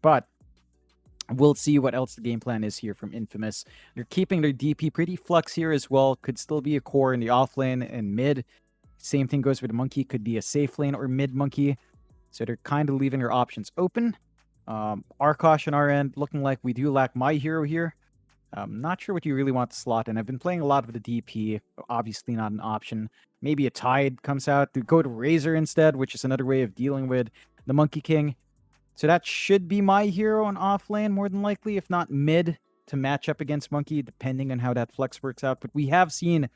But we'll see what else the game plan is here from Infamous. They're keeping their DP pretty flux here as well. Could still be a core in the off lane and mid. Same thing goes with the monkey. Could be a safe lane or mid monkey. So they're kind of leaving their options open. Arkosh on our end, looking like we do lack my hero here. Not sure what you really want to slot in. I've been playing a lot of the DP. Obviously not an option. Maybe a Tide comes out to go to Razor instead, which is another way of dealing with the Monkey King. So that should be my hero on off lane, more than likely, if not mid, to match up against Monkey, depending on how that flex works out. But we've seen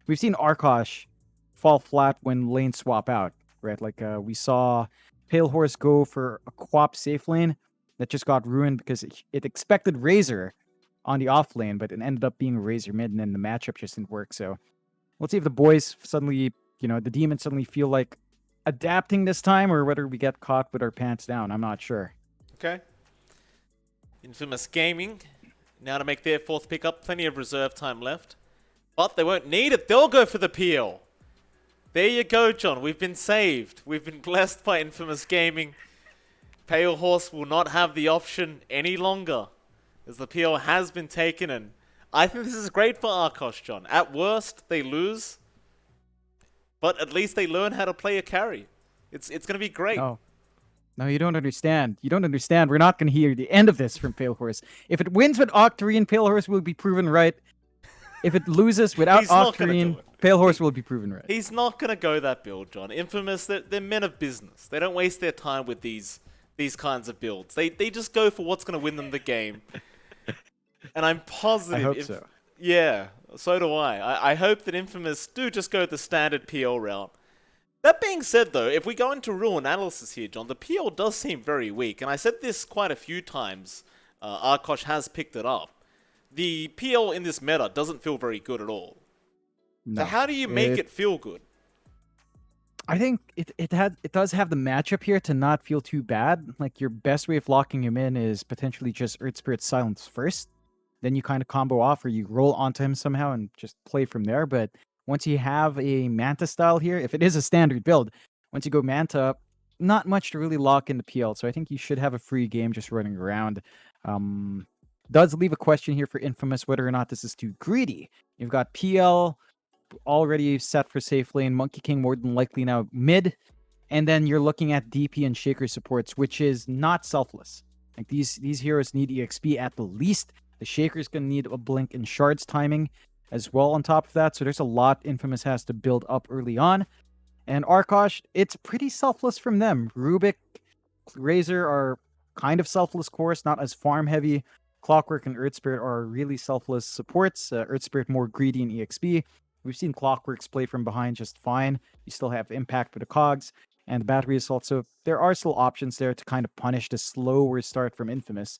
Arkosh fall flat when lanes swap out, right? Like we saw Pale Horse go for a Quap safe lane that just got ruined because it expected Razor on the off lane, but it ended up being Razor mid, and then the matchup just didn't work. So let's see if the boys suddenly, the demons suddenly feel like adapting this time, or whether we get caught with our pants down. I'm not sure. Okay. Infamous Gaming now to make their fourth pickup. Plenty of reserve time left, but they won't need it. They'll go for the PL. There you go, John. We've been saved. We've been blessed by Infamous Gaming. Pale Horse will not have the option any longer, as the PL has been taken, and I think this is great for Arkosh, John. At worst, they lose, but at least they learn how to play a carry. It's going to be great. No, you don't understand. You don't understand. We're not going to hear the end of this from Pale Horse. If it wins with Octarine, Pale Horse will be proven right. If it loses without Octarine, Pale Horse will be proven right. He's not going to go that build, John. Infamous, they're men of business. They don't waste their time with these kinds of builds. They just go for what's going to win them the game. And I'm positive. I hope so. Yeah, so do I. I hope that Infamous do just go the standard PL route. That being said, though, if we go into real analysis here, John, the PL does seem very weak. And I said this quite a few times. Arkosh has picked it up. The PL in this meta doesn't feel very good at all. No, so how do you make it feel good? I think it does have the matchup here to not feel too bad. Like, your best way of locking him in is potentially just Earth Spirit Silence first. Then you kind of combo off, or you roll onto him somehow and just play from there. But once you have a Manta style here, if it is a standard build, once you go Manta, not much to really lock in the PL. So I think you should have a free game just running around. Does leave a question here for Infamous whether or not this is too greedy. You've got PL already set for safe lane, Monkey King more than likely now mid, and then you're looking at DP and Shaker supports, which is not selfless. Like, these heroes need EXP at the least. The Shaker's going to need a blink and shards timing as well on top of that. So there's a lot Infamous has to build up early on. And Arkosh, it's pretty selfless from them. Rubik, Razor are kind of selfless cores, not as farm heavy. Clockwork and Earth Spirit are really selfless supports. Earth Spirit more greedy in EXP. We've seen Clockworks play from behind just fine. You still have impact with the cogs and the battery assault. So there are still options there to kind of punish the slower start from Infamous.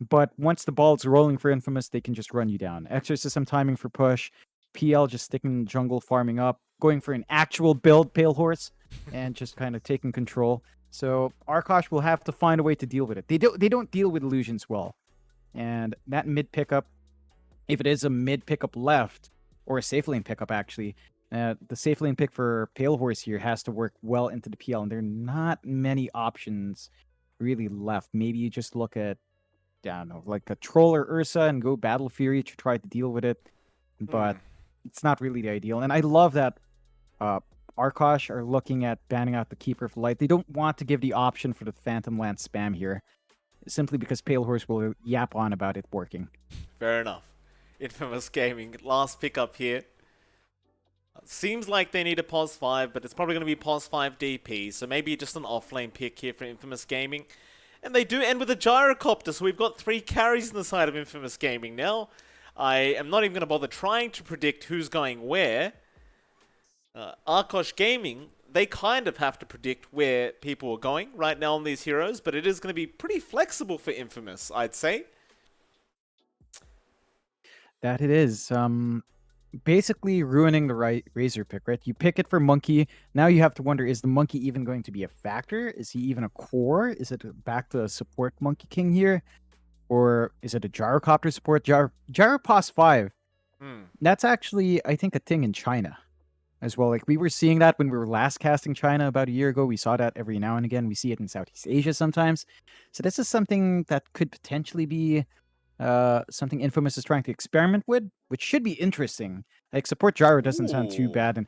But once the ball's rolling for Infamous, they can just run you down. Exorcism timing for push. PL just sticking in the jungle, farming up. Going for an actual build, Pale Horse. And just kind of taking control. So Arkosh will have to find a way to deal with it. They don't deal with illusions well. And that mid pickup, if it is a mid pickup left, or a safe lane pickup actually, the safe lane pick for Pale Horse here has to work well into the PL. And there are not many options really left. Maybe you just look at, I don't know, like a Troll or Ursa and go Battle Fury to try to deal with it. But it's not really the ideal. And I love that Arkosh are looking at banning out the Keeper of Light. They don't want to give the option for the Phantom Lance spam here, simply because Pale Horse will yap on about it working. Fair enough. Infamous Gaming, last pickup here. Seems like they need a POS 5, but it's probably going to be POS 5 DP, so maybe just an offlane pick here for Infamous Gaming. And they do end with a Gyrocopter, so we've got 3 carries on the side of Infamous Gaming now. I am not even going to bother trying to predict who's going where. Arkosh Gaming, they kind of have to predict where people are going right now on these heroes, but it is going to be pretty flexible for Infamous, I'd say. That it is. Basically ruining the Razor pick, right? You pick it for Monkey. Now you have to wonder, is the Monkey even going to be a factor? Is he even a core? Is it back to a support Monkey King here? Or is it a Gyrocopter support? Gyropos 5. That's actually, I think, a thing in China. as well. Like we were seeing that when we were last casting China about a year ago. We saw that every now and again. We see it in Southeast Asia sometimes. So this is something that could potentially be something Infamous is trying to experiment with, which should be interesting. Like support gyro doesn't sound too Ooh. bad, and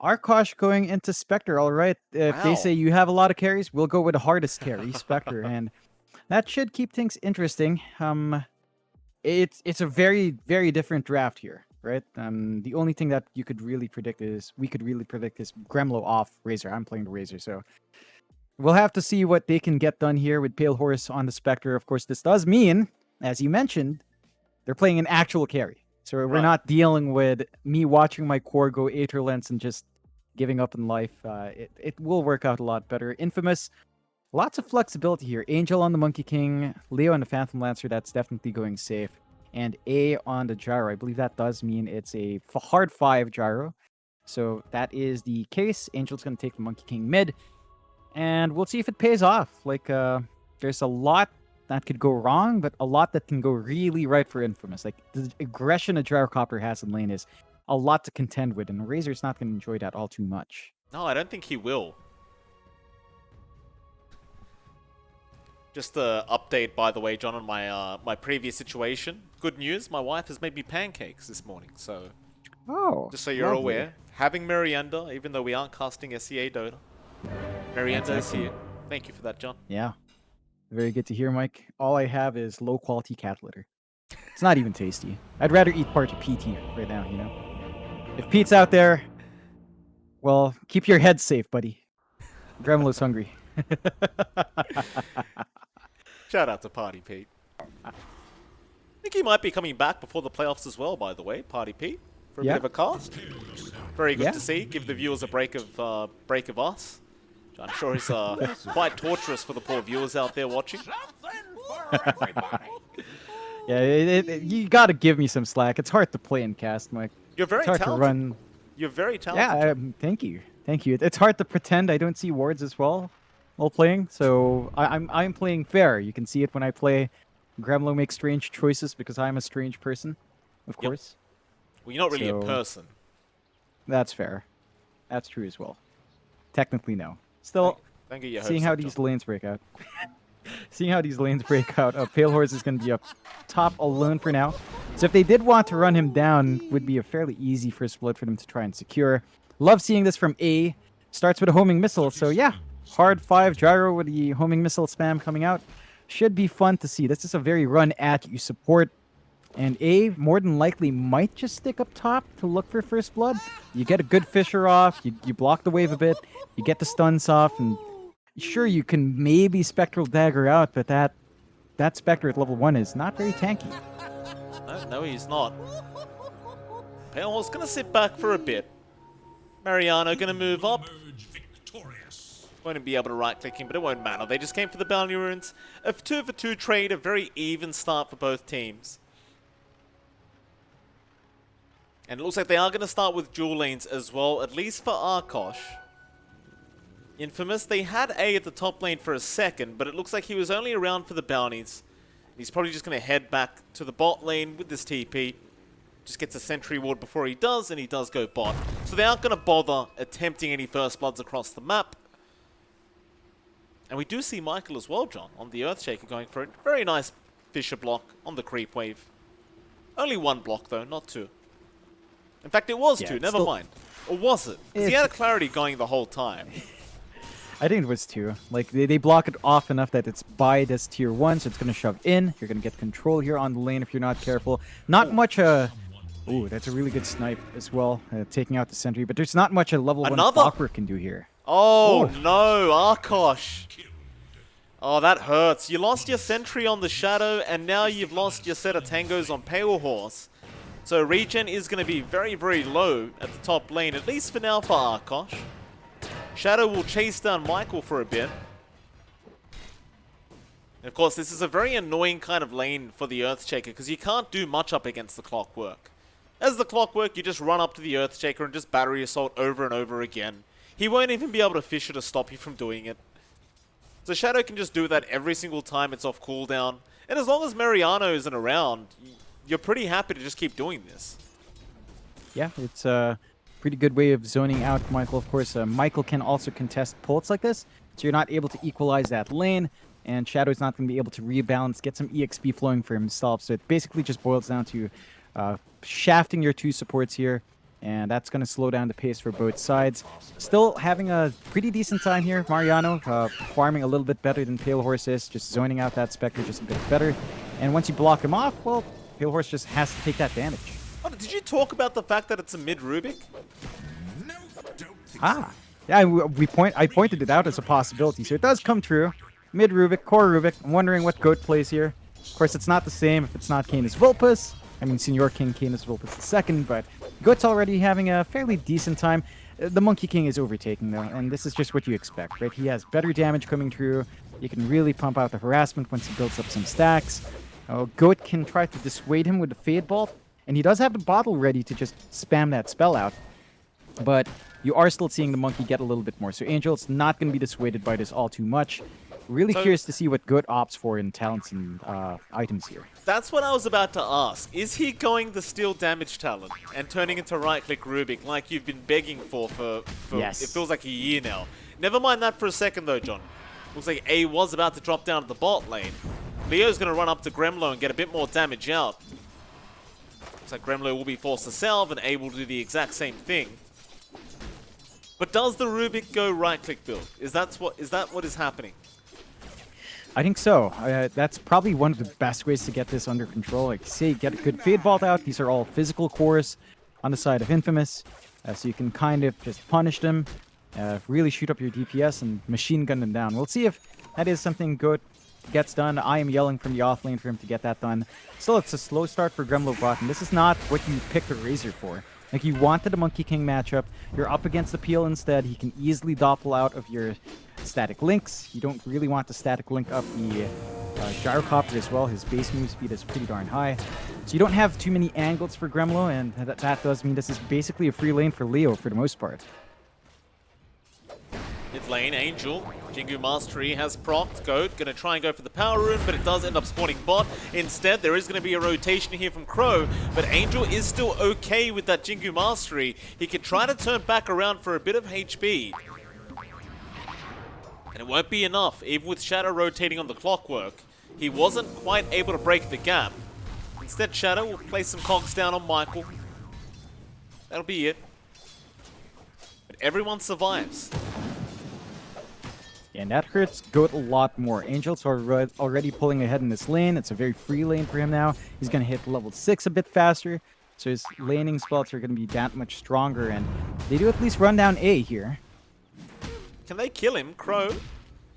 Arkosh going into Spectre. All right, if they Wow. say you have a lot of carries, we'll go with the hardest carry, Spectre, and that should keep things interesting. It's a very different draft here, right? The only thing that we could really predict is Gremlo off Razor. I'm playing the Razor, so we'll have to see what they can get done here with Pale Horse on the Spectre. Of course, this does mean, as you mentioned, they're playing an actual carry. So we're Right. not dealing with me watching my core go Aether Lens and just giving up in life. It will work out a lot better. Infamous, lots of flexibility here. Angel on the Monkey King, Leo on the Phantom Lancer, that's definitely going safe. And A on the Gyro. I believe that does mean it's a hard 5 Gyro. So that is the case. Angel's going to take the Monkey King mid. And we'll see if it pays off. Like, there's a lot that could go wrong, but a lot that can go really right for Infamous. Like, the aggression a Gyrocopter has in lane is a lot to contend with, and Razor's not going to enjoy that all too much. No, I don't think he will. Just an update, by the way, John, on my my previous situation. Good news, my wife has made me pancakes this morning, so Oh, just so you're lovely. aware. Having Merienda, even though we aren't casting SEA Dota. Merienda is here. Thank you for that, John. Yeah, very good to hear, Mike. All I have is low-quality cat litter. It's not even tasty. I'd rather eat part of PT right now, you know? If Pete's out there, well, keep your head safe, buddy. Gremlo's hungry. Shout out to Party Pete. I think he might be coming back before the playoffs as well, by the way, Party Pete, for a Yeah. bit of a cast. Very good Yeah. to see. Give the viewers a break of us. I'm sure it's quite torturous for the poor viewers out there watching. Yeah, you gotta give me some slack. It's hard to play in cast, Mike. You're very It's hard talented. to run. You're very talented. Yeah, John. thank you. Thank you. It's hard to pretend I don't see wards as well while playing, so I'm playing fair. You can see it when I play. Gremlo makes strange choices because I'm a strange person, of Yep. course. Well, you're not really So- a person. That's fair. That's true as well. Technically, no. Still, Don't get your hopes seeing how up, these John. lanes break out. Seeing how these lanes break out, Pale Horse is going to be up top alone for now. So if they did want to run him down, would be a fairly easy first blood for them to try and secure. Love seeing this from A. Starts with a homing missile, so yeah. Hard 5 gyro with the homing missile spam coming out. Should be fun to see. This is a very run at you support. And A, more than likely, might just stick up top to look for first blood. You get a good Fisher off, you block the wave a bit, you get the stuns off, and sure, you can maybe Spectral Dagger out, but that Spectre at level 1 is not very tanky. No, he's not. Pale Horse gonna sit back for a bit. Mariano gonna move up. Won't be able to right-click him, but it won't matter. They just came for the bounty runes. A 2-for-2 trade, a very even start for both teams. And it looks like they are going to start with dual lanes as well, at least for Arkosh. Infamous, they had A at the top lane for a second, but it looks like he was only around for the bounties. He's probably just going to head back to the bot lane with this TP. Just gets a sentry ward before he does, and he does go bot. So they aren't going to bother attempting any first bloods across the map. And we do see Michael as well, John, on the Earthshaker going for it. Very nice Fisher block on the creep wave. Only one block, though, not two. In fact, it was two, never mind. Or was it? Because he had a clarity going the whole time. I think it was 2. Like, they block it off enough that it's by this tier 1, so it's going to shove in. You're going to get control here on the lane if you're not careful. Not much, ooh, that's a really good snipe as well, taking out the sentry. But there's not much a level 1 Clockwork can do here. Oh, no, Arkosh. Oh, that hurts. You lost your sentry on the Shadow, and now you've lost your set of tangos on Pale Horse. So regen is going to be very, very low at the top lane, at least for now for Arkosh. Shadow will chase down Michael for a bit. And of course, this is a very annoying kind of lane for the Earthshaker, because you can't do much up against the Clockwork. As the Clockwork, you just run up to the Earthshaker and just battery assault over and over again. He won't even be able to Fisher to stop you from doing it. So Shadow can just do that every single time it's off cooldown. And as long as Mariano isn't around, you're pretty happy to just keep doing this. Yeah, it's pretty good way of zoning out Michael. Of course, Michael can also contest pulls like this, so you're not able to equalize that lane, and Shadow's not going to be able to rebalance, get some EXP flowing for himself. So it basically just boils down to shafting your two supports here, and that's going to slow down the pace for both sides. Still having a pretty decent time here, Mariano, farming a little bit better than Pale Horse is, just zoning out that Spectre just a bit better. And once you block him off, well, Pale Horse just has to take that damage. Oh, did you talk about the fact that it's a mid Rubik? Ah, yeah, I pointed it out as a possibility, so it does come true. Mid Rubik, core Rubik. I'm wondering what Goat plays here. Of course, it's not the same if it's not Canis Vulpus. I mean, Senior King Canis Vulpus II, but Goat's already having a fairly decent time. The Monkey King is overtaking, though, and this is just what you expect, right? He has better damage coming through. You can really pump out the harassment once he builds up some stacks. Goat can try to dissuade him with the Fade Bolt, and he does have the bottle ready to just spam that spell out. But you are still seeing the Monkey get a little bit more, so Angel's not going to be dissuaded by this all too much. Really curious to see what Goat opts for in talents and items here. That's what I was about to ask. Is he going the steal damage talent and turning into right-click Rubik like you've been begging for Yes. It feels like a year now? Never mind that for a second though, John. Looks like A was about to drop down to the bot lane. Leo's going to run up to Gremlo and get a bit more damage out. Looks like Gremlo will be forced to salve and A will do the exact same thing. But does the Rubik go right-click build? Is that what is happening? I think so. That's probably one of the best ways to get this under control. Like, say, get a good Fade Bolt out. These are all physical cores on the side of Infamous. So you can kind of just punish them, really shoot up your DPS and machine gun them down. We'll see if that is something Goat gets done. I am yelling from the off lane for him to get that done. Still, it's a slow start for Gremlo bot, and this is not what you picked a Razor for. Like, you wanted a Monkey King matchup. You're up against the Peel instead. He can easily doppel out of your static links. You don't really want to static link up the Gyrocopter as well. His base move speed is pretty darn high. So you don't have too many angles for Gremlo, and that does mean this is basically a free lane for Leo for the most part. Mid lane, Angel. Jingu Mastery has procced. Goat gonna try and go for the power rune, but it does end up spawning bot. Instead, there is gonna be a rotation here from Crow, but Angel is still okay with that Jingu Mastery. He could try to turn back around for a bit of HP. And it won't be enough, even with Shadow rotating on the clockwork. He wasn't quite able to break the gap. Instead, Shadow will place some cogs down on Michael. That'll be it. But everyone survives. And that hurts Goat a lot more. Angel's already pulling ahead in this lane. It's a very free lane for him now. He's going to hit level 6 a bit faster. So his laning spells are going to be that much stronger. And they do at least run down A here. Can they kill him? Crow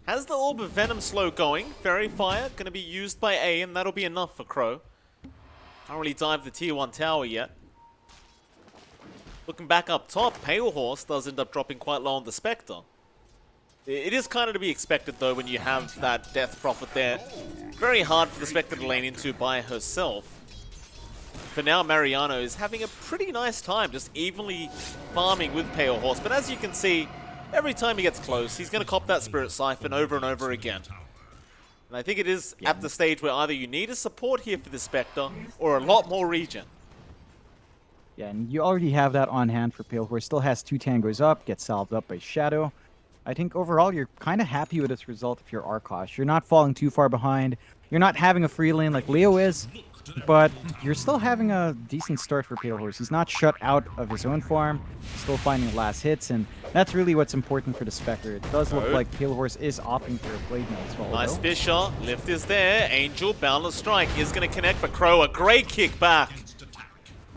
has the Orb of Venom slow going. Fairy Fire going to be used by A, and that'll be enough for Crow. Can't really dive the tier 1 tower yet. Looking back up top, Pale Horse does end up dropping quite low on the Spectre. It is kind of to be expected, though, when you have that Death Prophet there. Very hard for the Spectre to lane into by herself. For now, Mariano is having a pretty nice time, just evenly farming with Pale Horse. But as you can see, every time he gets close, he's going to cop that Spirit Siphon over and over again. And I think it is at the stage where either you need a support here for the Spectre, or a lot more regen. Yeah, and you already have that on hand for Pale Horse. Still has 2 tangos up, gets salved up by Shadow. I think overall you're kind of happy with this result if you're Arkosh. You're not falling too far behind. You're not having a free lane like Leo is, but you're still having a decent start for Pale Horse. He's not shut out of his own farm. He's still finding last hits, and that's really what's important for the Spectre. It does look like Pale Horse is opting for a Blade Mail as well. Nice Fisher. Lift is there. Angel, Boundless Strike is going to connect for Crow. A great kick back.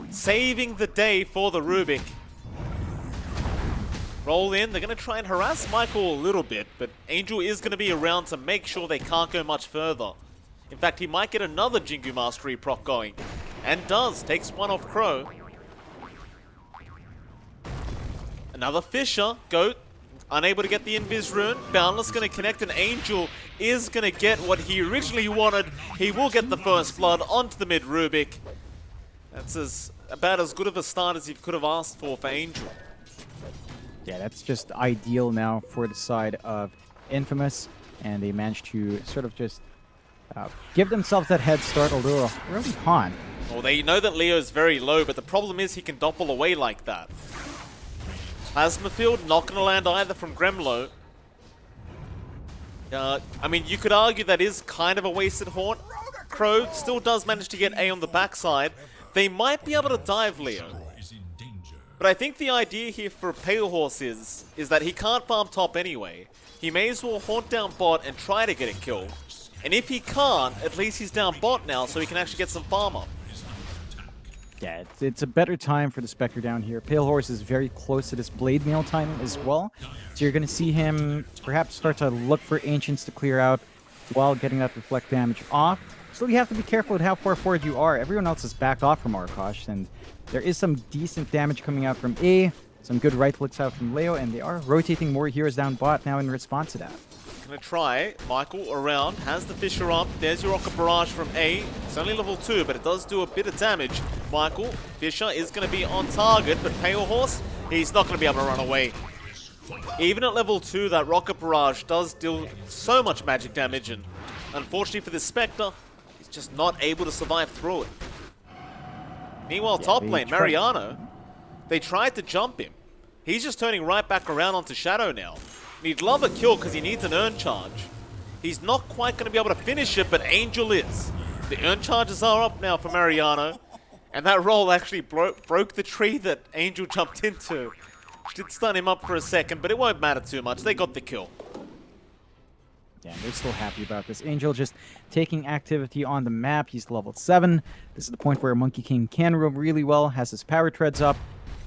Saving the day for the Rubik. Roll in. They're going to try and harass Michael a little bit, but Angel is going to be around to make sure they can't go much further. In fact, he might get another Jingu Mastery proc going. And does. Takes one off Crow. Another Fisher. Goat. Unable to get the Invis rune. Boundless going to connect, and Angel is going to get what he originally wanted. He will get the first blood onto the mid Rubik. That's about as good of a start as you could have asked for Angel. Yeah, that's just ideal now for the side of Infamous, and they managed to sort of just give themselves that head start, although early on. Well, they know that Leo's very low, but the problem is he can doppel away like that. Plasma Field not going to land either from Gremlo. I mean, you could argue that is kind of a wasted Haunt. Crow still does manage to get A on the backside. They might be able to dive Leo. But I think the idea here for Pale Horse is that he can't farm top anyway. He may as well Haunt down bot and try to get a kill. And if he can't, at least he's down bot now so he can actually get some farm up. Yeah, it's a better time for the Spectre down here. Pale Horse is very close to this Blade Mail timing as well. So you're going to see him perhaps start to look for Ancients to clear out while getting that reflect damage off. Still, you have to be careful with how far forward you are. Everyone else is backed off from Arkosh, and there is some decent damage coming out from A, some good right clicks out from Leo, and they are rotating more heroes down bot now in response to that. Gonna try. Michael around, has the Fisher up. There's your Rocket Barrage from A. It's only level 2, but it does do a bit of damage. Michael, Fisher is gonna be on target, but Pale Horse, he's not gonna be able to run away. Even at level 2, that Rocket Barrage does deal so much magic damage, and unfortunately for this Spectre, he's just not able to survive through it. Meanwhile, top lane, Mariano, they tried to jump him. He's just turning right back around onto Shadow now. And he'd love a kill because he needs an Urn Charge. He's not quite going to be able to finish it, but Angel is. The Urn Charges are up now for Mariano. And that roll actually broke the tree that Angel jumped into. Did stun him up for a second, but it won't matter too much. They got the kill. Yeah, they're still happy about this. Angel just taking activity on the map. He's level 7. This is the point where Monkey King can roam really well, has his power treads up.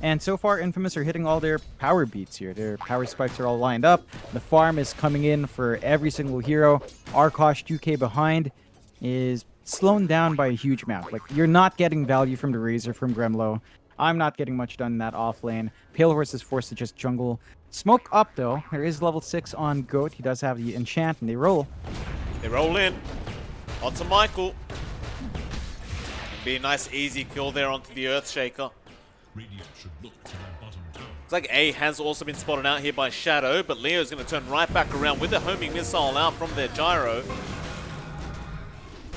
And so far, Infamous are hitting all their power beats here. Their power spikes are all lined up. The farm is coming in for every single hero. Arkosh 2k behind is slowed down by a huge amount. Like, you're not getting value from the Razor, from Gremlo. I'm not getting much done in that off lane. Pale Horse is forced to just jungle. Smoke up, though. There is level 6 on Goat. He does have the enchant, and they roll. They roll in. Onto Michael. Be a nice, easy kill there onto the Earthshaker. Looks like A has also been spotted out here by Shadow, but Leo's going to turn right back around with a homing missile out from their gyro.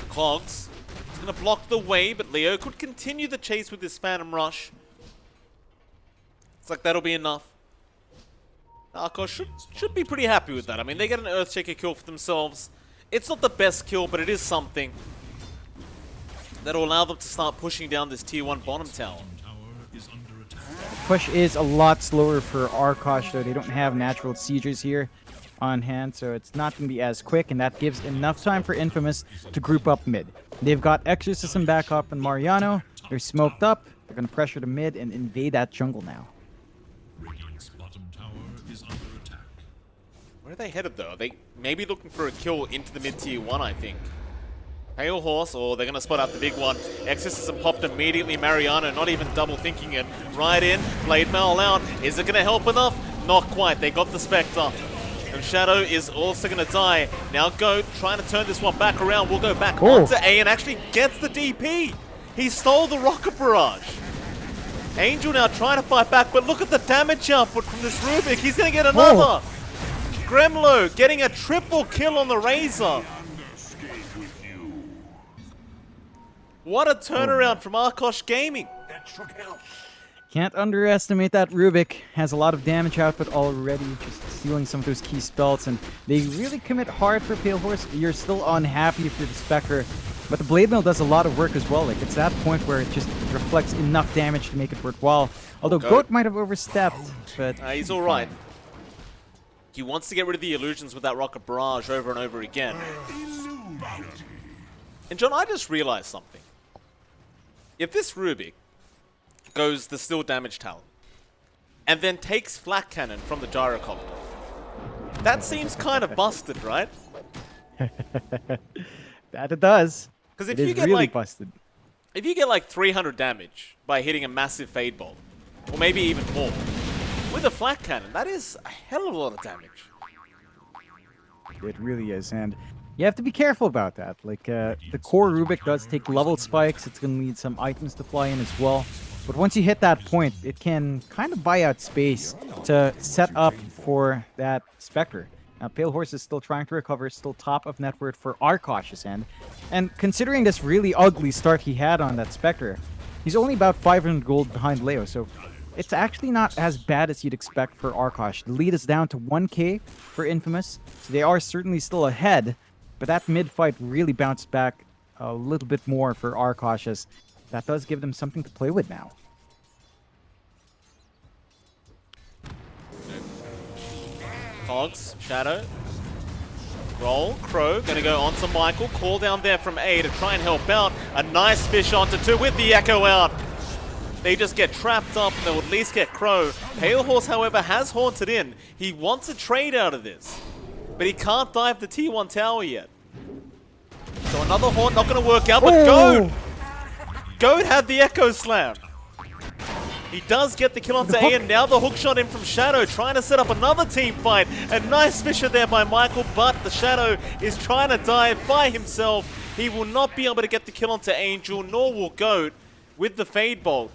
Clogs is going to block the way, but Leo could continue the chase with this Phantom Rush. Looks like that'll be enough. Arkosh should be pretty happy with that. I mean, they get an Earthshaker kill for themselves. It's not the best kill, but it is something that'll allow them to start pushing down this tier 1 bottom tower. Push is a lot slower for Arkosh, though. They don't have natural sieges here on hand, so it's not going to be as quick, and that gives enough time for Infamous to group up mid. They've got Exorcism back up and Mariano. They're smoked up. They're going to pressure the mid and invade that jungle now. Where are they headed, though? Are they maybe looking for a kill into the mid tier 1, I think. Pale Horse, or they're going to spot out the big one. Exorcism popped immediately. Mariano not even double thinking it. Right in, Blade Mail out. Is it going to help enough? Not quite. They got the Spectre. And Shadow is also going to die. Now Goat trying to turn this one back around. We'll go back onto A and actually gets the DP. He stole the Rocket Barrage. Angel now trying to fight back, but look at the damage output from this Rubik. He's going to get another. Gremlo getting a triple kill on the Razor. What a turnaround from Arkosh Gaming. Can't underestimate that Rubik. Has a lot of damage output already, just stealing some of those key spells, and they really commit hard for Pale Horse. You're still unhappy if you're the Spectre, but the Blade Mail does a lot of work as well. Like, it's that point where it just reflects enough damage to make it worthwhile. Although Goat might have overstepped, but he's alright. He wants to get rid of the illusions with that Rocket Barrage over and over again. And John, I just realized something. If this Rubik goes the still damage talent and then takes Flak Cannon from the Gyrocopter, that seems kind of busted, right? That it does. Because if it you is get really like busted. If you get like 300 damage by hitting a massive Fade Bolt, or maybe even more, with a Flak Cannon, that is a hell of a lot of damage. It really is, and you have to be careful about that. Like, the core Rubik does take level spikes. It's going to need some items to fly in as well. But once you hit that point, it can kind of buy out space to set up for that Spectre. Now, Pale Horse is still trying to recover, still top of net worth for Arkosh's end. And considering this really ugly start he had on that Spectre, he's only about 500 gold behind Leo, so It's actually not as bad as you'd expect for Arkosh. The lead is down to 1k for Infamous, so they are certainly still ahead, but that mid-fight really bounced back a little bit more for Arkosh, as that does give them something to play with now. Cogs, Shadow. Roll, Crow, gonna go on to Michael. Call down there from A to try and help out. A nice fish onto 2 with the Echo out. They just get trapped up and they'll at least get Crow. Pale Horse, however, has haunted in. He wants a trade out of this, but he can't dive the T1 tower yet. So another haunt not gonna work out, but Goat had the Echo Slam. He does get the kill onto A, and now the hook shot in from Shadow, trying to set up another team fight. A nice fisher there by Michael, but the Shadow is trying to dive by himself. He will not be able to get the kill onto Angel, nor will Goat with the Fade Bolt.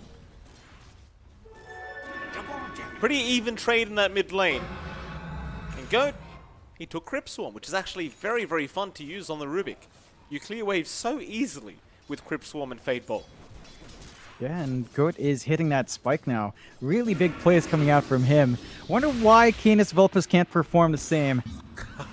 Pretty even trade in that mid lane. And Goat, he took Crypt Swarm, which is actually very, very fun to use on the Rubik. You clear waves so easily with Crypt Swarm and Fade Bolt. Yeah, and Goat is hitting that spike now. Really big plays coming out from him. Wonder why Canis Vulpus can't perform the same.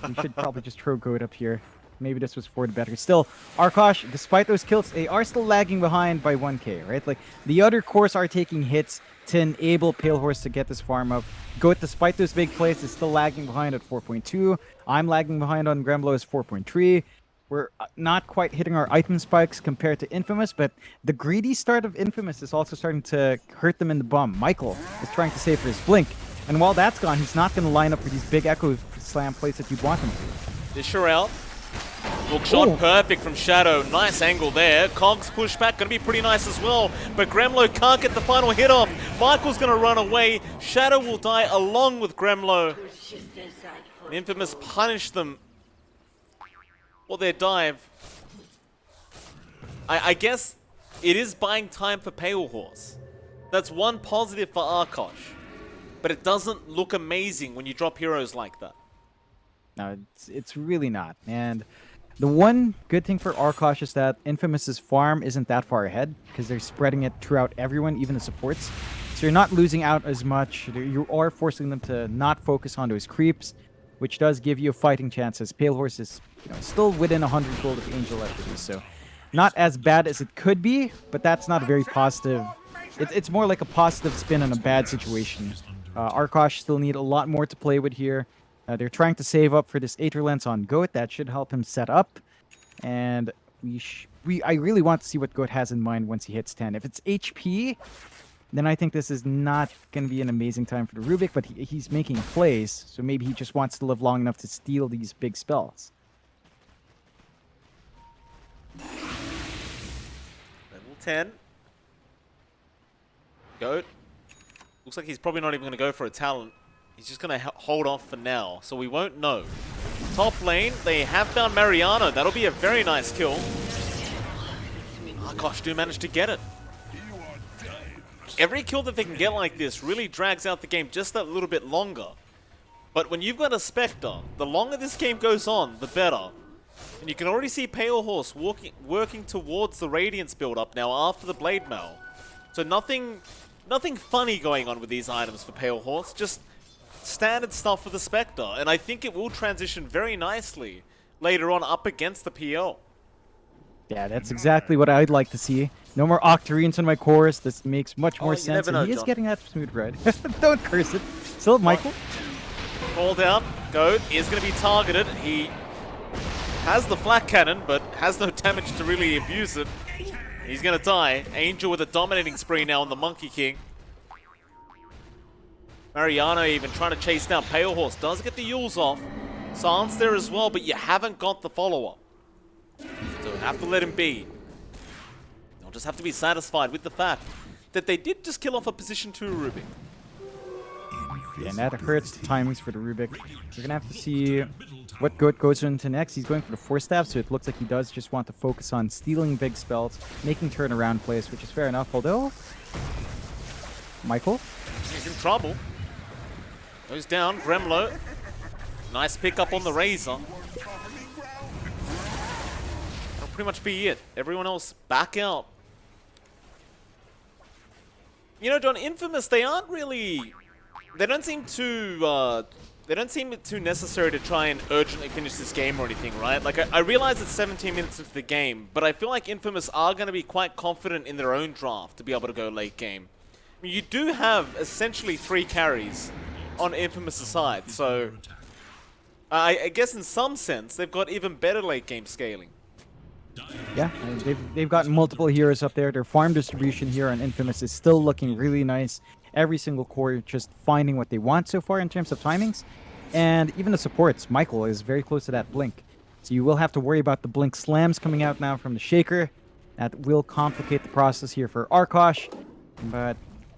We should probably just throw Goat up here. Maybe this was for the better. Still, Arkosh, despite those kills, they are still lagging behind by 1k, right? Like, the other cores are taking hits to enable Pale Horse to get this farm up. Goat, despite those big plays, is still lagging behind at 4.2. I'm lagging behind on Gremlo's 4.3. We're not quite hitting our item spikes compared to Infamous, but the greedy start of Infamous is also starting to hurt them in the bum. Michael is trying to save for his Blink, and while that's gone, he's not going to line up for these big Echo Slam plays that you'd want him to. Disher out. Hook shot perfect from Shadow. Nice angle there. Cogs push back, gonna be pretty nice as well. But Gremlo can't get the final hit off. Michael's gonna run away. Shadow will die along with Gremlo. Infamous punished them for their dive. I guess it is buying time for Pale Horse. That's one positive for Arkosh. But it doesn't look amazing when you drop heroes like that. No, it's really not. And the one good thing for Arkosh is that Infamous's farm isn't that far ahead, because they're spreading it throughout everyone, even the supports. So you're not losing out as much. You are forcing them to not focus on those creeps, which does give you a fighting chance, as Pale Horse is still within 100 gold of Angel equities. So not as bad as it could be, but that's not a very positive. It's more like a positive spin on a bad situation. Arkosh still need a lot more to play with here. They're trying to save up for this Aether Lens on Goat. That should help him set up. And I really want to see what Goat has in mind once he hits 10. If it's HP, then I think this is not going to be an amazing time for the Rubik, but he's making plays, so maybe he just wants to live long enough to steal these big spells. Level 10. Goat. Looks like he's probably not even going to go for a talent. He's just going to hold off for now, so we won't know. Top lane, they have found Mariano. That'll be a very nice kill. Arkosh do manage to get it. Every kill that they can get like this really drags out the game just that little bit longer. But when you've got a Spectre, the longer this game goes on, the better. And you can already see Pale Horse working towards the Radiance build-up now after the Blade Mail. So nothing funny going on with these items for Pale Horse, just standard stuff for the Spectre, and I think it will transition very nicely later on up against the PL. Yeah, that's exactly what I'd like to see. No more Octarines on my chorus. This makes much more sense, and he is getting that smooth red. Don't curse it. Still, Michael. Call down. Goat is going to be targeted. He has the flak cannon, but has no damage to really abuse it. He's going to die. Angel with a dominating spree now on the Monkey King. Mariano even trying to chase down Pale Horse. Does get the Yules off. Silence there as well, but you haven't got the follow-up. So have to let him be. You'll just have to be satisfied with the fact that they did just kill off a position 2 Rubik. Yeah, and that hurts the timings for the Rubik. We're going to have to see what Goat goes into next. He's going for the Force Staff, so it looks like he does just want to focus on stealing big spells, making turnaround plays, which is fair enough, although... Michael? He's in trouble. Goes down, Gremlo. Nice pickup on the Razor. That'll pretty much be it. Everyone else back out. You know, John, Infamous, they aren't really... They don't seem too... They don't seem too necessary to try and urgently finish this game or anything, right? Like, I realize it's 17 minutes into the game, but I feel like Infamous are going to be quite confident in their own draft to be able to go late game. I mean, you do have essentially 3 carries on Infamous' side, so... I guess in some sense, they've got even better late game scaling. Yeah, and they've got multiple heroes up there. Their farm distribution here on Infamous is still looking really nice. Every single core just finding what they want so far in terms of timings. And even the supports, Michael is very close to that blink. So you will have to worry about the blink slams coming out now from the Shaker. That will complicate the process here for Arkosh. But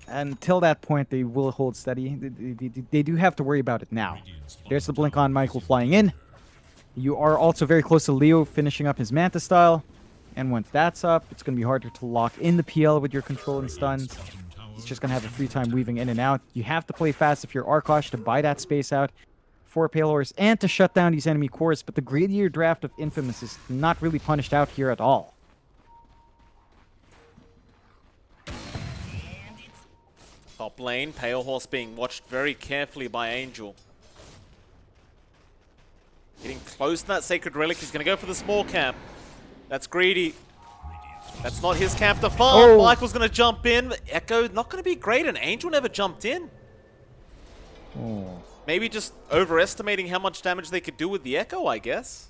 until that point, they will hold steady. They do have to worry about it now. There's the blink on Michael flying in. You are also very close to Leo finishing up his Manta style. And once that's up, it's going to be harder to lock in the PL with your control and stuns. He's just going to have a free time weaving in and out. You have to play fast if you're Arkosh to buy that space out for Pale Horse and to shut down these enemy cores. But the greedier draft of Infamous is not really punished out here at all. Top lane, Pale Horse being watched very carefully by Angel. Getting close to that Sacred Relic. He's going to go for the small camp. That's greedy. That's not his camp to farm. Oh. Michael's going to jump in. Echo not going to be great, and Angel never jumped in. Oh. Maybe just overestimating how much damage they could do with the Echo, I guess.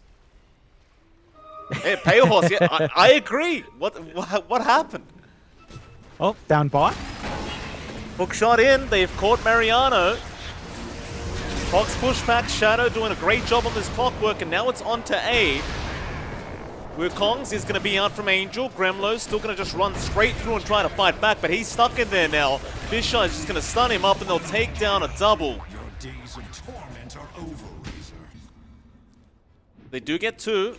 Hey, Pale Horse, yeah, I agree. What happened? Oh, down bot. Hook shot in. They've caught Mariano. Fox pushback. Shadow doing a great job on this clockwork, and now it's on to A. Wukongs is going to be out from Angel. Gremlo's still going to just run straight through and try to fight back, but he's stuck in there now. Fisher is just going to stun him up, and they'll take down a double. Your days of torment are over, Razor. They do get 2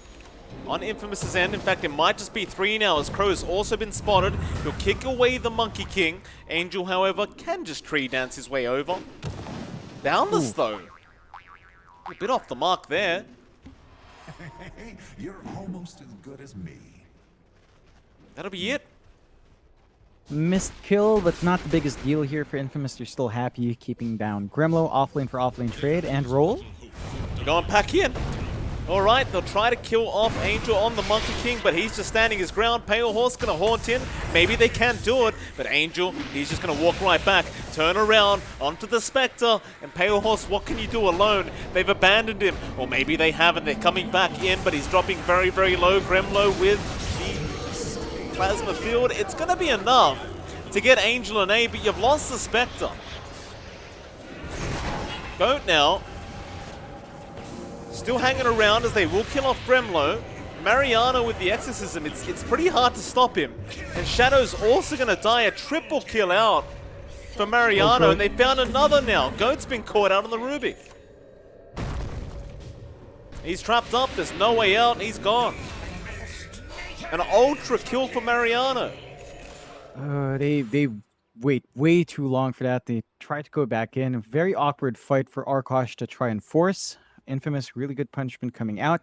on Infamous's end. In fact, it might just be 3 now, as Crow's also been spotted. He'll kick away the Monkey King. Angel, however, can just tree dance his way over. Boundless, though. A bit off the mark there. You're almost as good as me. That'll be it. Missed kill, but not the biggest deal here for Infamous. They're still happy keeping down Gremlo, offlane for offlane trade, and roll. Going back in. Alright, they'll try to kill off Angel on the Monkey King, but he's just standing his ground. Pale Horse gonna haunt in. Maybe they can't do it, but Angel, he's just gonna walk right back, turn around onto the Spectre, and Pale Horse, what can you do alone? They've abandoned him, or maybe they haven't. They're coming back in, but he's dropping very, very low. Gremlo with the Plasma Field. It's gonna be enough to get Angel an A, but you've lost the Spectre. Goat now. Still hanging around as they will kill off Gremlo. Mariano with the Exorcism, it's pretty hard to stop him. And Shadow's also going to die, a triple kill out for Mariano, and they found another now. Goat's been caught out on the Rubik. He's trapped up, there's no way out, and he's gone. An ultra kill for Mariano. They wait way too long for that. They try to go back in. A very awkward fight for Arkosh to try and force. Infamous, really good punishment coming out.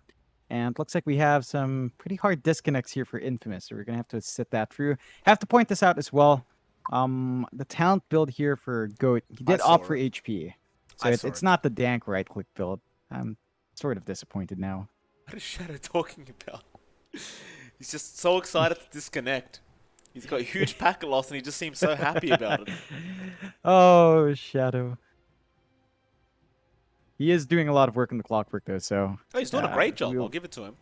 And looks like we have some pretty hard disconnects here for Infamous, so we're going to have to sit that through. Have to point this out as well. The talent build here for Goat, he did opt for HP. So it's not the dank right-click build. I'm sort of disappointed now. What is Shadow talking about? He's just so excited to disconnect. He's got a huge packet loss and he just seems so happy about it. Oh, Shadow. He is doing a lot of work in the clockwork, though, so... Oh, he's doing a great job. I'll give it to him.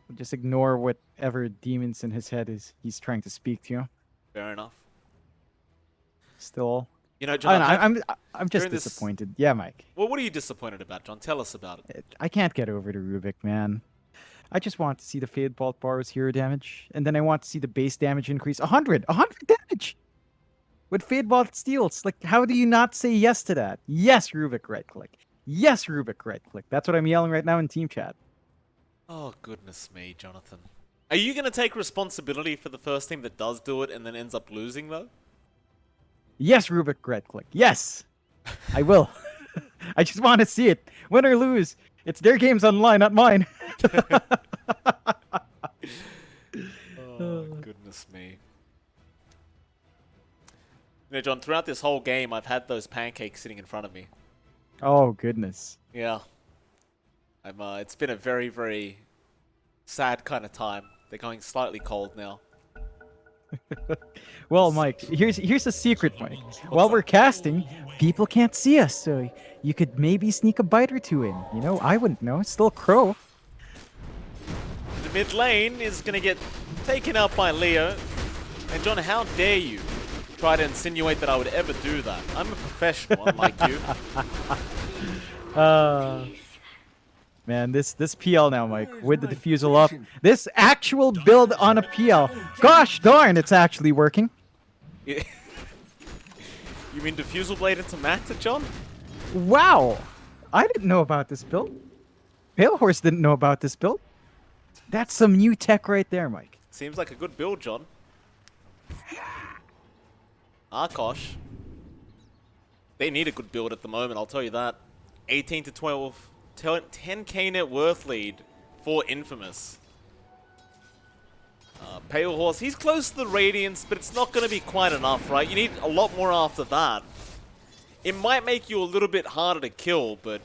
We'll just ignore whatever demons in his head he's trying to speak to. Fair enough. Still... You know, John, I'm just disappointed. Yeah, Mike. Well, what are you disappointed about, John? Tell us about it. I can't get over the Rubik, man. I just want to see the Fade Bolt borrows hero damage, and then I want to see the base damage increase 100 damage! With Fade Bolt steals. Like, how do you not say yes to that? Yes, Rubik right-click. Yes, Rubik right-click. That's what I'm yelling right now in team chat. Oh, goodness me, Jonathan. Are you going to take responsibility for the first team that does do it and then ends up losing, though? Yes, Rubik right-click. Yes! I will. I just want to see it. Win or lose, it's their games on the line, not mine. Oh, goodness me. You know, John, throughout this whole game, I've had those pancakes sitting in front of me. Oh goodness. Yeah. It's been a very, very sad kind of time. They're going slightly cold now. Well, Mike, here's a secret, Mike. While we're casting, people can't see us, so you could maybe sneak a bite or two in. You know, I wouldn't know. It's still Crow. The mid lane is going to get taken out by Leo. And John, how dare you try to insinuate that I would ever do that? I'm a professional, unlike you. Man, this PL now, Mike, with the diffusal up. This actual build on a PL. Gosh darn, it's actually working. You mean Diffusal Blade into Macta, John? Wow. I didn't know about this build. Pale Horse didn't know about this build. That's some new tech right there, Mike. Seems like a good build, John. Arkosh. They need a good build at the moment, I'll tell you that. 18 to 12. 10k net worth lead for Infamous. Pale Horse, he's close to the Radiance, but it's not going to be quite enough, right? You need a lot more after that. It might make you a little bit harder to kill, but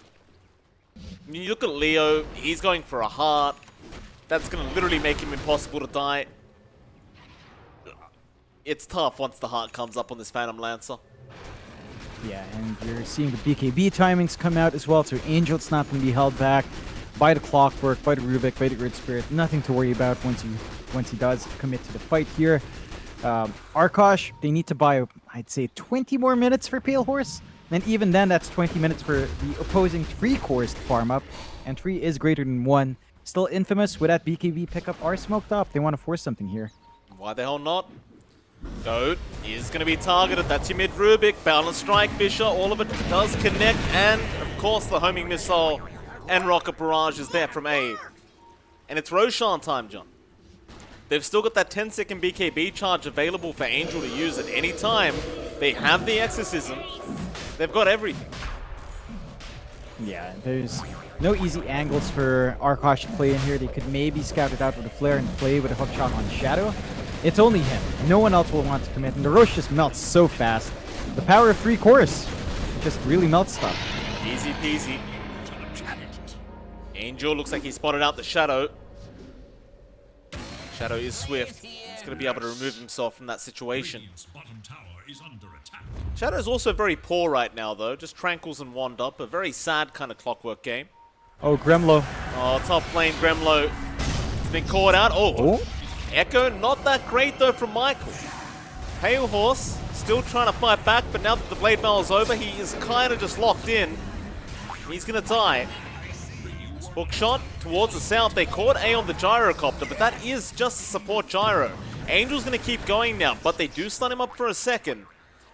when you look at Leo, he's going for a heart. That's going to literally make him impossible to die. It's tough once the heart comes up on this Phantom Lancer. Yeah, and you're seeing the BKB timings come out as well, so Angel's not going to be held back by the Clockwork, by the Rubik, by the Grid Spirit. Nothing to worry about once he does commit to the fight here. Arkosh, they need to buy, I'd say, 20 more minutes for Pale Horse. And even then, that's 20 minutes for the opposing 3 cores to farm up. And 3 is greater than 1. Still Infamous with that BKB pickup are smoked up. They want to force something here. Why the hell not? Goat is going to be targeted. That's your mid Rubik. Balanced Strike, Fisher. All of it does connect. And, of course, the homing missile and rocket barrage is there from A. And it's Roshan time, John. They've still got that 10-second BKB charge available for Angel to use at any time. They have the Exorcism. They've got everything. Yeah, there's no easy angles for Arkosh to play in here. They could maybe scout it out with a flare and play with a hook shot on Shadow. It's only him. No one else will want to commit. And the Roche just melts so fast. The power of 3 cores just really melts stuff. Easy peasy. Angel looks like he spotted out the Shadow. Shadow is swift. He's going to be able to remove himself from that situation. Shadow is also very poor right now, though. Just Tranquils and Wand up. A very sad kind of Clockwork game. Oh, Gremlo. Oh, top lane Gremlo. He's been caught out. Oh. Echo, not that great, though, from Michael. Pale Horse still trying to fight back, but now that the Blade Battle is over, he is kind of just locked in. He's going to die. Hook shot towards the south. They caught A on the gyrocopter, but that is just a support gyro. Angel's going to keep going now, but they do stun him up for a second.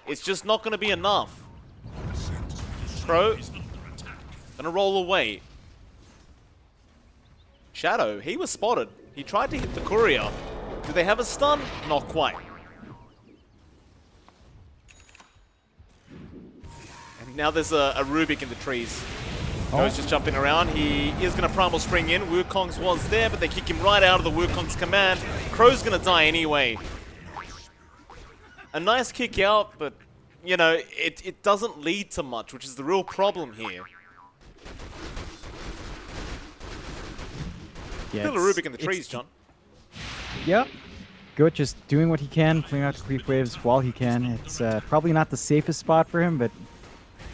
It's just not going to be enough. Pro going to roll away. Shadow, he was spotted. He tried to hit the courier. Do they have a stun? Not quite. And now there's a Rubik in the trees. He's just jumping around. He is going to Primal Spring in. Wukong's was there, but they kick him right out of the Wukong's command. Crow's going to die anyway. A nice kick out, but, you know, it doesn't lead to much, which is the real problem here. Yeah, Still a Rubik in the trees, John. Yep. Goat just doing what he can, clearing out the creep waves while he can. It's probably not the safest spot for him, but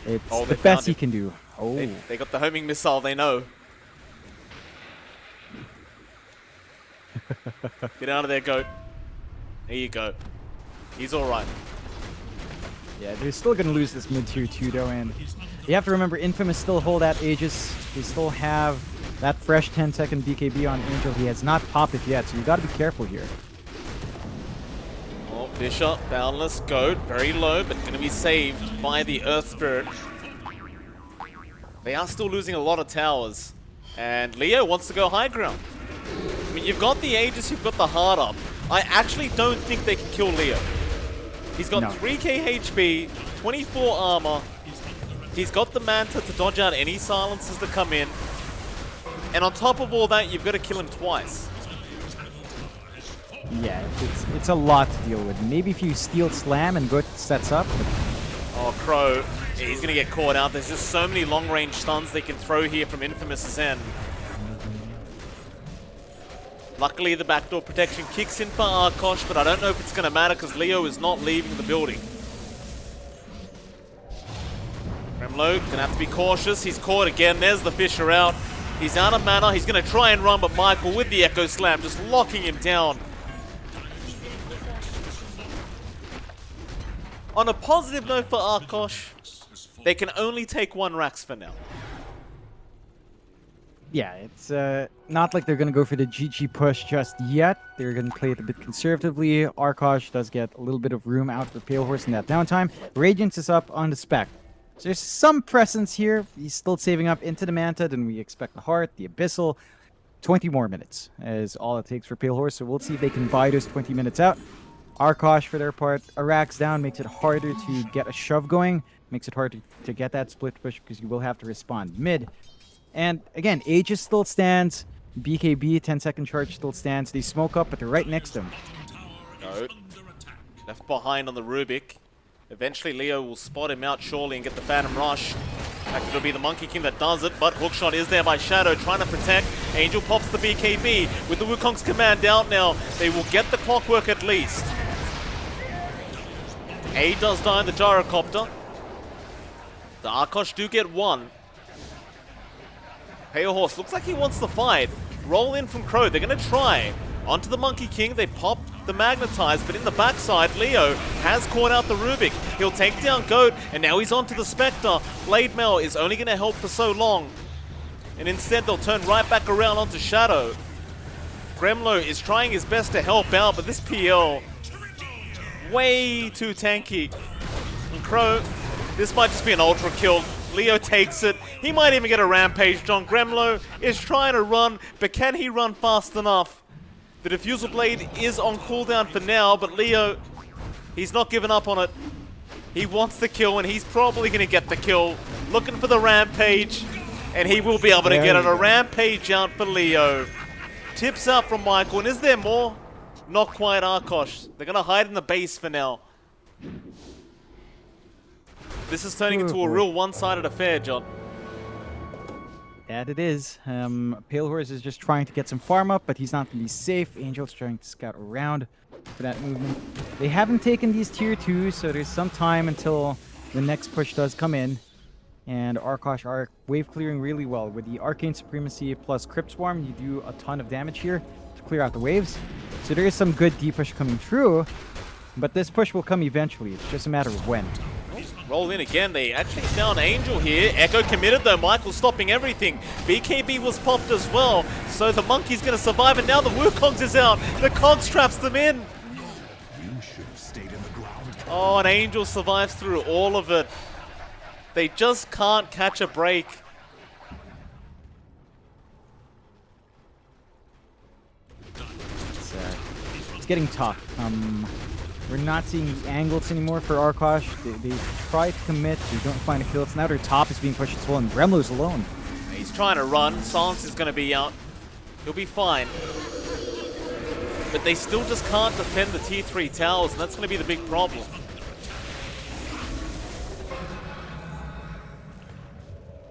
it's the best he can do. Oh. They got the homing missile, they know. Get out of there, Goat. There you go. He's alright. Yeah, they're still going to lose this mid-tier 2, though, and you have to remember, Infamous still hold that Aegis. They still have that fresh 10-second BKB on Angel. He has not popped it yet, so you got to be careful here. Oh, Fisher, Boundless, Goat, very low, but going to be saved by the Earth Spirit. They are still losing a lot of towers, and Leo wants to go high ground. I mean, you've got the Aegis, you've got the Heart up. I actually don't think they can kill Leo. He's got 3k HP, 24 armor. He's got the Manta to dodge out any silences that come in. And on top of all that, you've got to kill him twice. Yeah, it's a lot to deal with. Maybe if you steal slam and Goat sets up. But Oh, Crow, he's going to get caught out. There's just so many long-range stuns they can throw here from Infamous's end. Luckily, the backdoor protection kicks in for Arkosh, but I don't know if it's going to matter because Leo is not leaving the building. Gremlo going to have to be cautious. He's caught again. There's the Fisher out. He's out of mana. He's going to try and run, but Michael with the Echo Slam just locking him down. On a positive note for Arkosh, they can only take 1 Rax for now. yeah, it's not like they're going to go for the GG push just yet. They're going to play it a bit conservatively. Arkosh does get a little bit of room out for Pale Horse in that downtime. Radiance is up on the spec. So there's some presence here. He's still saving up into the Manta. Then we expect the Heart, the Abyssal. 20 more minutes is all it takes for Pale Horse. So we'll see if they can buy those 20 minutes out. Arkosh, for their part, a Rax down makes it harder to get a shove going. Makes it hard to get that split push because you will have to respond mid. And again, Aegis still stands. BKB, 10-second charge still stands. They smoke up, but they're right next to him. No. Left behind on the Rubik. Eventually Leo will spot him out surely and get the Phantom Rush. In fact, it'll be the Monkey King that does it, but Hookshot is there by Shadow trying to protect. Angel pops the BKB with the Wukong's command out now. They will get the clockwork at least. A does die in the Gyrocopter. The Arkosh do get 1. Pale Horse looks like he wants to fight. Roll in from Crow. They're going to try. Onto the Monkey King. They pop the Magnetize, but in the backside, Leo has caught out the Rubik. He'll take down Goat, and now he's onto the Spectre. Blade Mail is only going to help for so long. And instead, they'll turn right back around onto Shadow. Gremlo is trying his best to help out, but this PL, way too tanky. And Crow, this might just be an ultra kill. Leo takes it. He might even get a rampage. John Gremlo is trying to run, but can he run fast enough? The Diffusal Blade is on cooldown for now, but Leo, he's not giving up on it. He wants the kill, and he's probably going to get the kill. Looking for the rampage, and he will be able to get it. A rampage out for Leo. Tips out from Michael, and is there more? Not quite. Arkosh. They're going to hide in the base for now. This is turning into a real one-sided affair, John. That it is. Pale Horse is just trying to get some farm up, but he's not going to be safe. Angel's trying to scout around for that movement. They haven't taken these tier 2s, so there's some time until the next push does come in. And Arkosh are wave clearing really well. With the Arcane Supremacy plus Crypt Swarm, you do a ton of damage here to clear out the waves. So there is some good D push coming through, but this push will come eventually. It's just a matter of when. Roll in again. They actually found Angel here. Echo committed though. Michael stopping everything. BKB was popped as well. So the Monkey's going to survive, and now the Wukongs is out. The Cogs traps them in. You should have stayed in the ground. Oh, and Angel survives through all of it. They just can't catch a break. It's getting tough. We're not seeing the angles anymore for Arkosh. They try to commit, they don't find a kill. It's now their top is being pushed as well, and Gremlo's alone. He's trying to run. Silence is going to be out. He'll be fine. But they still just can't defend the tier 3 towers, and that's going to be the big problem.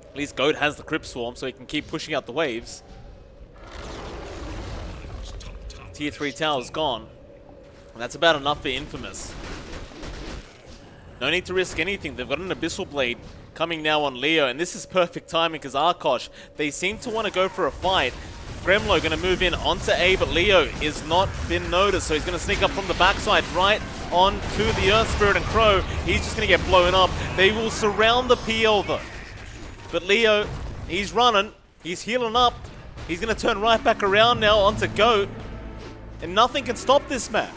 At least Goat has the Crypt Swarm, so he can keep pushing out the waves. Tier 3 tower's gone. And that's about enough for Infamous. No need to risk anything. They've got an Abyssal Blade coming now on Leo, and this is perfect timing because Arkosh, they seem to want to go for a fight. Gremlo going to move in onto A, but Leo is not been noticed, so he's going to sneak up from the backside right on to the Earth Spirit, and Crow, he's just going to get blown up. They will surround the PL though. But Leo, he's running, he's healing up. He's going to turn right back around now onto Goat, and nothing can stop this man.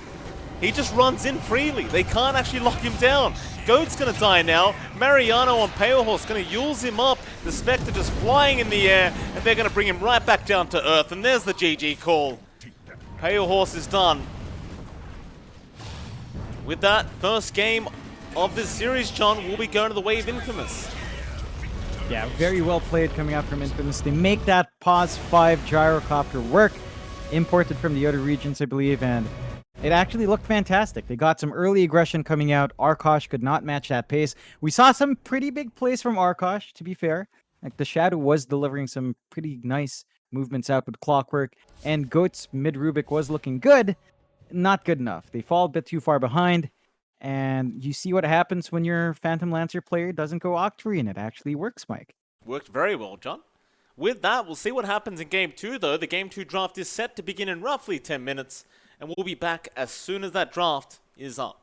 He just runs in freely. They can't actually lock him down. Goat's going to die now. Mariano on Pale Horse going to use him up. The Spectre just flying in the air, and they're going to bring him right back down to Earth. And there's the GG call. Pale Horse is done. With that, first game of this series, John, will be going to the Wave Infamous. Yeah, very well played coming out from Infamous. They make that Pause 5 gyrocopter work. Imported from the other regions, I believe, and It actually looked fantastic. They got some early aggression coming out. Arkosh could not match that pace. We saw some pretty big plays from Arkosh, to be fair. Like the Shadow was delivering some pretty nice movements out with Clockwork, and Goat's mid Rubik was looking good. Not good enough. They fall a bit too far behind, and you see what happens when your Phantom Lancer player doesn't go Octarine, and it actually works, Mike. Worked very well, John. With that, we'll see what happens in Game 2, though. The Game 2 draft is set to begin in roughly 10 minutes, and we'll be back as soon as that draft is up.